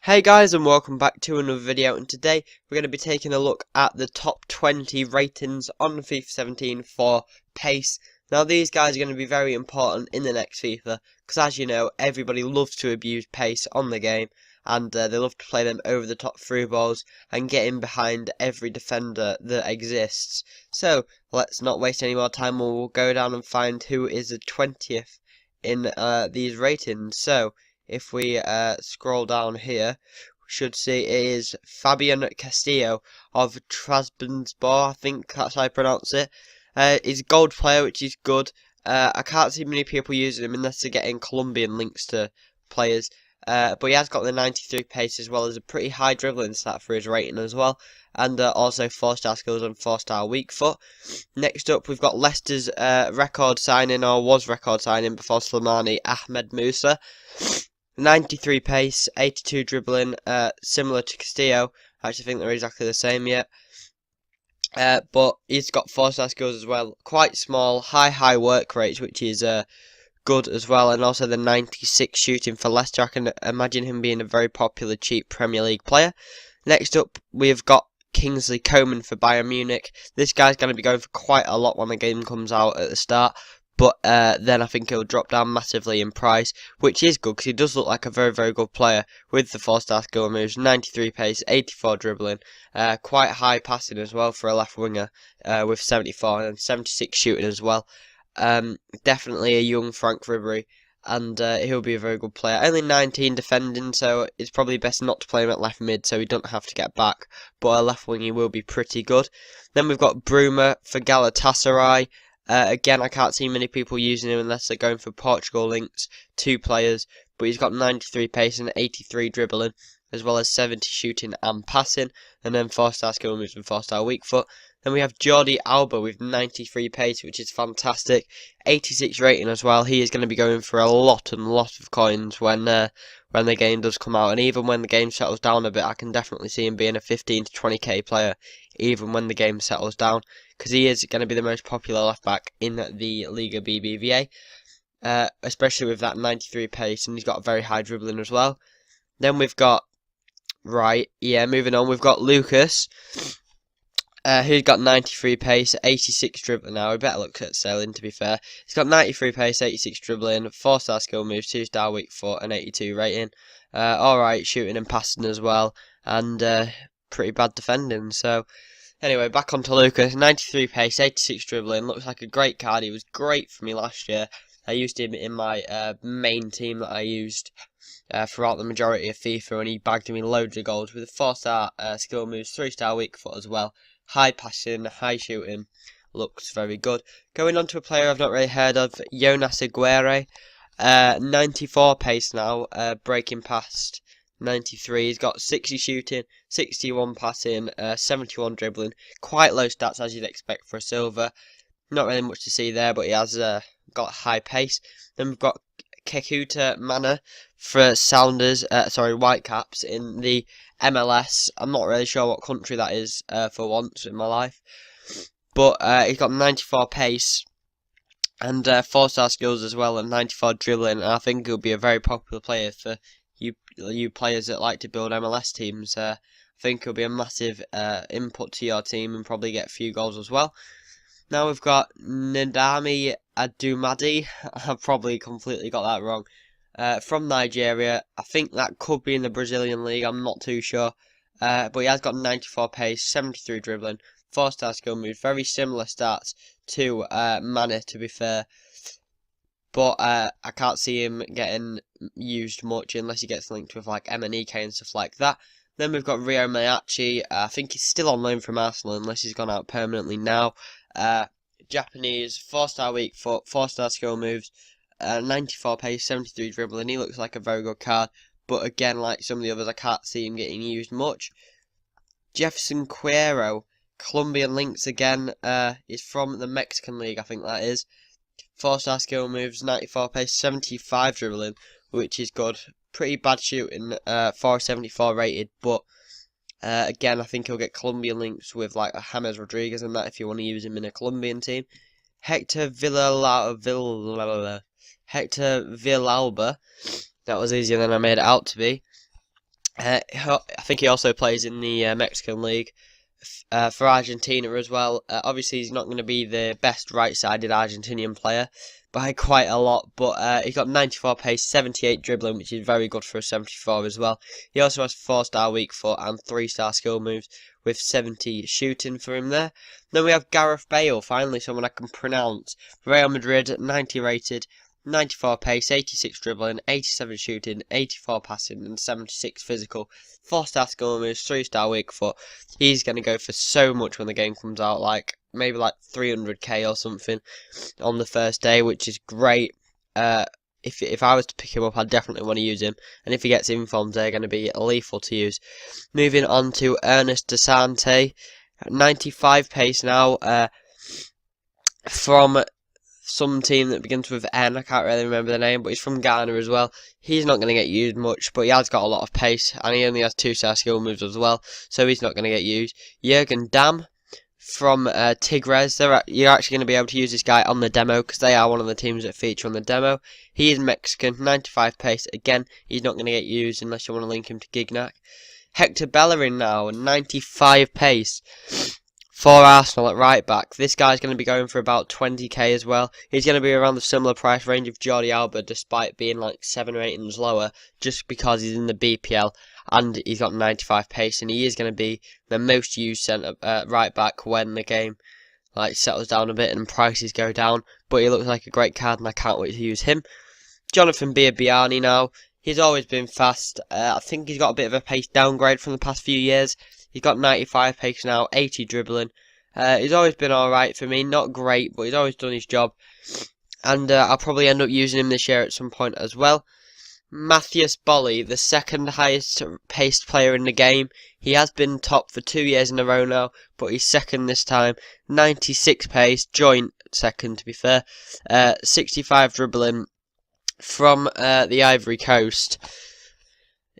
Hey guys, and welcome back to another video, and today we're going to be taking a look at the top 20 ratings on FIFA 17 for pace. Now these guys are going to be very important in the next FIFA, because as you know, everybody loves to abuse pace on the game, and they love to play them over the top through balls and get in behind every defender that exists. So let's not waste any more time, we'll go down and find who is the 20th in these ratings. So if we scroll down here, we should see it is Fabian Castillo of Trabzonspor, I think that's how I pronounce it. He's a gold player, which is good. I can't see many people using him unless they're getting Colombian links to players. But he has got the 93 pace as well as a pretty high dribbling stat for his rating as well. And also 4-star skills and 4-star weak foot. Next up, we've got Leicester's record signing, or was record signing before Slimani, Ahmed Moussa. 93 pace, 82 dribbling, similar to Castillo. I actually think they're exactly the same yet. But he's got 4-star skills as well. Quite small, high work rates, which is good as well. And also the 96 shooting for Leicester. I can imagine him being a very popular, cheap Premier League player. Next up, we've got Kingsley Coman for Bayern Munich. This guy's going to be going for quite a lot when the game comes out at the start. But then I think he'll drop down massively in price, which is good because he does look like a very good player with the 4-star skill moves, 93 pace, 84 dribbling, quite high passing as well for a left winger with 74 and 76 shooting as well. Definitely a young Frank Ribery, and he'll be a very good player. Only 19 defending, so it's probably best not to play him at left mid so he doesn't have to get back, but a left wing he will be pretty good. Then we've got Bruma for Galatasaray. Again, I can't see many people using him unless they're going for Portugal links, 2 players, but he's got 93 pace and 83 dribbling, as well as 70 shooting and passing, and then 4-star skill moves and 4-star weak foot. Then we have Jordi Alba with 93 pace, which is fantastic, 86 rating as well. He is going to be going for a lot of coins when the game does come out, and even when the game settles down a bit, I can definitely see him being a 15 to 20k player, even when the game settles down, because he is going to be the most popular left back in the Liga BBVA, especially with that 93 pace, and he's got a very high dribbling as well. Then we've got, moving on, we've got Lucas, who's got 93 pace, 86 dribbling. Now, we better look at selling, to be fair. He's got 93 pace, 86 dribbling, 4-star skill moves, 2-star weak foot, and 82 rating. Alright, shooting and passing as well, and pretty bad defending. So, anyway, back onto Lucas. 93 pace, 86 dribbling. Looks like a great card. He was great for me last year. I used him in my main team that I used throughout the majority of FIFA, and he bagged me loads of goals with a 4-star skill moves, 3-star weak foot as well. High passing, high shooting. Looks very good. Going on to a player I've not really heard of, Yone 94 pace now, breaking past 93. He's got 60 shooting, 61 passing, 71 dribbling. Quite low stats as you'd expect for a silver. Not really much to see there, but he has got high pace. Then we've got Kekuta Manneh for Whitecaps in the MLS. I'm not really sure what country that is for once in my life. But he's got 94 pace and 4-star skills as well, and 94 dribbling. And I think he'll be a very popular player for you players that like to build MLS teams. I think he'll be a massive input to your team and probably get a few goals as well. Now we've got Nanami Adumadi. I've probably completely got that wrong. From Nigeria. I think that could be in the Brazilian league. I'm not too sure. But he has got 94 pace, 73 dribbling, 4-star skill moves. Very similar stats to Manneh, to be fair. But I can't see him getting used much unless he gets linked with like Emerick and stuff like that. Then we've got Ryo Matsumoto. I think he's still on loan from Arsenal unless he's gone out permanently now. Japanese, 4-star weak foot, 4-star skill moves, 94 pace, 73 dribbling. He looks like a very good card, but again, like some of the others, I can't see him getting used much. Jefferson Cuero, Colombian links again, is from the Mexican league, I think that is. 4-star skill moves, 94 pace, 75 dribbling, which is good. Pretty bad shooting, 474 rated, but again, I think he'll get Colombian links with like James Rodriguez and that if you want to use him in a Colombian team. Hector Villalva. That was easier than I made it out to be. I think he also plays in the Mexican League for Argentina as well. Obviously, he's not going to be the best right-sided Argentinian player by quite a lot, but he's got 94 pace, 78 dribbling, which is very good for a 74 as well. He also has 4-star weak foot and 3-star skill moves with 70 shooting for him there. Then we have Gareth Bale, finally someone I can pronounce. Real Madrid, 90 rated, 94 pace, 86 dribbling, 87 shooting, 84 passing, and 76 physical. 4-star skill moves, 3-star weak foot. He's going to go for so much when the game comes out, like maybe like 300k or something on the first day, which is great. If I was to pick him up, I'd definitely want to use him. And if he gets informed, they're going to be lethal to use. Moving on to Ernest Desante, 95 pace now, from some team that begins with N. I can't really remember the name, but he's from Ghana as well. He's not going to get used much, but he has got a lot of pace, and he only has 2-star skill moves as well, so he's not going to get used. Jurgen Damm from Tigres. You're actually going to be able to use this guy on the demo, because they are one of the teams that feature on the demo. He is Mexican, 95 pace. Again, he's not going to get used unless you want to link him to Gignac. Hector Bellerin now, 95 pace. For Arsenal at right back, this guy's going to be going for about 20k as well. He's going to be around the similar price range of Jordi Alba, despite being like 7 ratings lower, just because he's in the BPL and he's got 95 pace, and he is going to be the most used centre right back when the game like settles down a bit and prices go down. But he looks like a great card, and I can't wait to use him. Jonathan Biabiany now. He's always been fast. I think he's got a bit of a pace downgrade from the past few years. He's got 95 pace now, 80 dribbling. He's always been alright for me. Not great, but he's always done his job. And I'll probably end up using him this year at some point as well. Matheus, the second highest paced player in the game. He has been top for 2 years in a row now, but he's second this time. 96 pace, joint second to be fair. 65 dribbling from the Ivory Coast.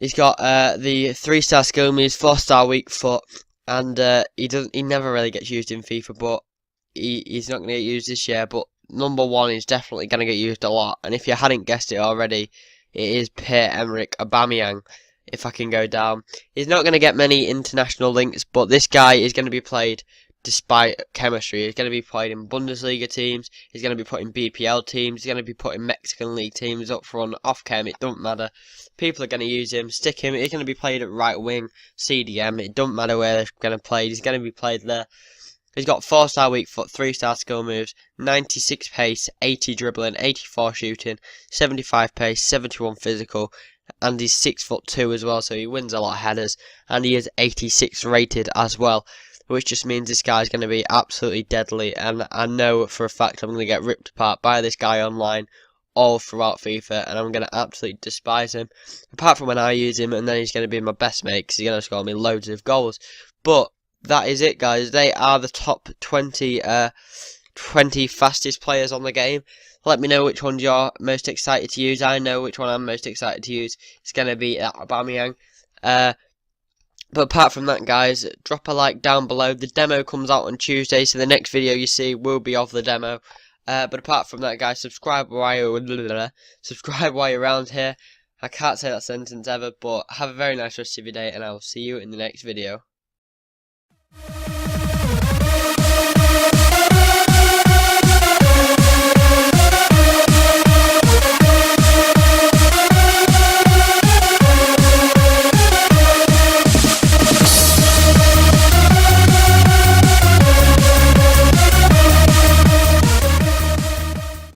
He's got the 3-star skill moves, 4-star weak foot, and he never really gets used in FIFA, but he's not going to get used this year. But number 1 is definitely going to get used a lot, and if you hadn't guessed it already, it is Pierre-Emerick Aubameyang. If I can go down, he's not going to get many international links, but this guy is going to be played despite chemistry. He's going to be played in Bundesliga teams, he's going to be put in BPL teams, he's going to be put in Mexican League teams, up front, off chem, it don't matter. People are going to use him, stick him. He's going to be played at right wing, CDM, it don't matter where they're going to play, he's going to be played there. He's got 4-star weak foot, 3-star skill moves, 96 pace, 80 dribbling, 84 shooting, 75 pace, 71 physical, and he's 6'2" as well, so he wins a lot of headers, and he is 86 rated as well, which just means this guy's going to be absolutely deadly, and I know for a fact I'm going to get ripped apart by this guy online all throughout FIFA, and I'm going to absolutely despise him, apart from when I use him, and then he's going to be my best mate, because he's going to score me loads of goals. But that is it, guys. They are the top 20 fastest players on the game. Let me know which ones you're most excited to use. I know which one I'm most excited to use. It's going to be Aubameyang. But apart from that, guys, drop a like down below. The demo comes out on Tuesday, so the next video you see will be of the demo. But apart from that, guys, subscribe while you're around here. I can't say that sentence ever, but have a very nice rest of your day, and I will see you in the next video.